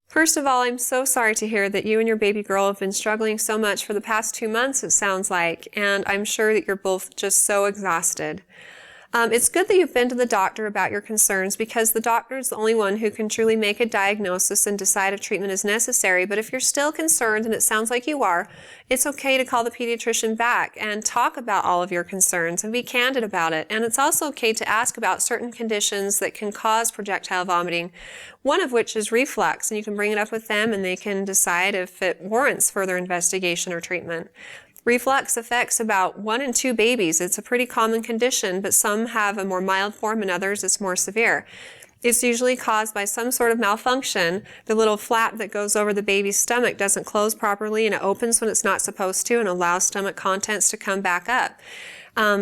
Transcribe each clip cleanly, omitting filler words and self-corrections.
First of all, I'm so sorry to hear that you and your baby girl have been struggling so much for the past 2 months, it sounds like, and I'm sure that you're both just so exhausted. It's good that you've been to the doctor about your concerns because the doctor is the only one who can truly make a diagnosis and decide if treatment is necessary. But if you're still concerned, and it sounds like you are, it's okay to call the pediatrician back and talk about all of your concerns and be candid about it. And it's also okay to ask about certain conditions that can cause projectile vomiting, one of which is reflux, and you can bring it up with them and they can decide if it warrants further investigation or treatment. Reflux affects about 1 in 2 babies. It's a pretty common condition, but some have a more mild form and others it's more severe. It's usually caused by some sort of malfunction. The little flap that goes over the baby's stomach doesn't close properly and it opens when it's not supposed to and allows stomach contents to come back up.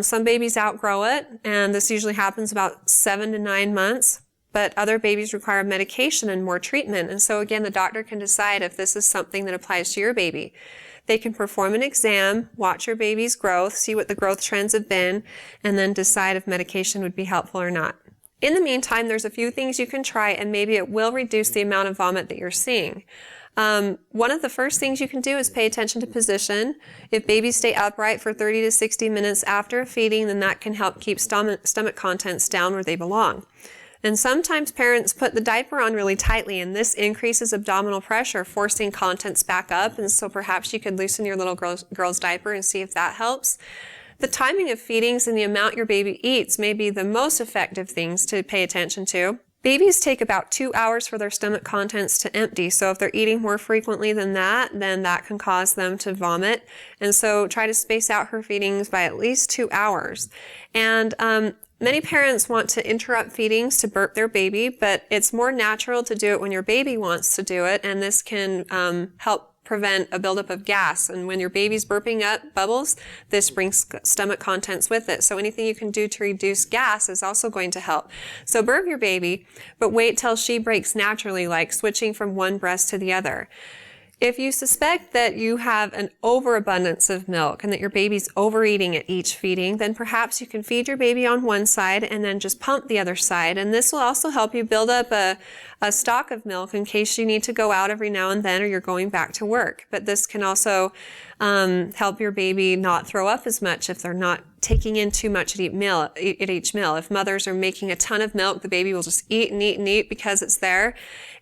Some babies outgrow it, and this usually happens about 7 to 9 months. But other babies require medication and more treatment. And so again, the doctor can decide if this is something that applies to your baby. They can perform an exam, watch your baby's growth, see what the growth trends have been, and then decide if medication would be helpful or not. In the meantime, there's a few things you can try, and maybe it will reduce the amount of vomit that you're seeing. One of the first things you can do is pay attention to position. If babies stay upright for 30 to 60 minutes after feeding, then that can help keep stomach contents down where they belong. And sometimes parents put the diaper on really tightly, and this increases abdominal pressure, forcing contents back up. And so perhaps you could loosen your little girl's diaper and see if that helps. The timing of feedings and the amount your baby eats may be the most effective things to pay attention to. Babies take about 2 hours for their stomach contents to empty. So if they're eating more frequently than that, then that can cause them to vomit. And so try to space out her feedings by at least 2 hours. And many parents want to interrupt feedings to burp their baby, but it's more natural to do it when your baby wants to do it, and this can help prevent a buildup of gas. And when your baby's burping up bubbles, this brings stomach contents with it. So anything you can do to reduce gas is also going to help. So burp your baby, but wait till she breaks naturally, like switching from one breast to the other. If you suspect that you have an overabundance of milk and that your baby's overeating at each feeding, then perhaps you can feed your baby on one side and then just pump the other side. And this will also help you build up a stock of milk in case you need to go out every now and then or you're going back to work. But this can also help your baby not throw up as much if they're not taking in too much at each meal. If mothers are making a ton of milk, the baby will just eat and eat and eat because it's there.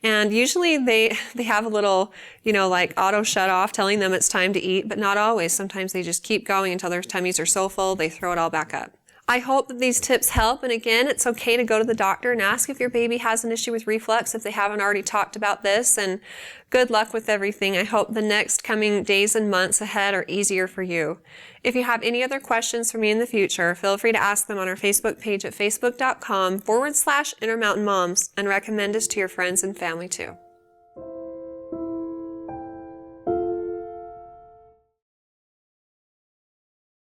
And usually they have a little, like auto shut off telling them it's time to eat, but not always. Sometimes they just keep going until their tummies are so full, they throw it all back up. I hope that these tips help. And again, it's okay to go to the doctor and ask if your baby has an issue with reflux if they haven't already talked about this. And good luck with everything. I hope the next coming days and months ahead are easier for you. If you have any other questions for me in the future, feel free to ask them on our Facebook page at facebook.com/InterMountainMoms and recommend us to your friends and family too.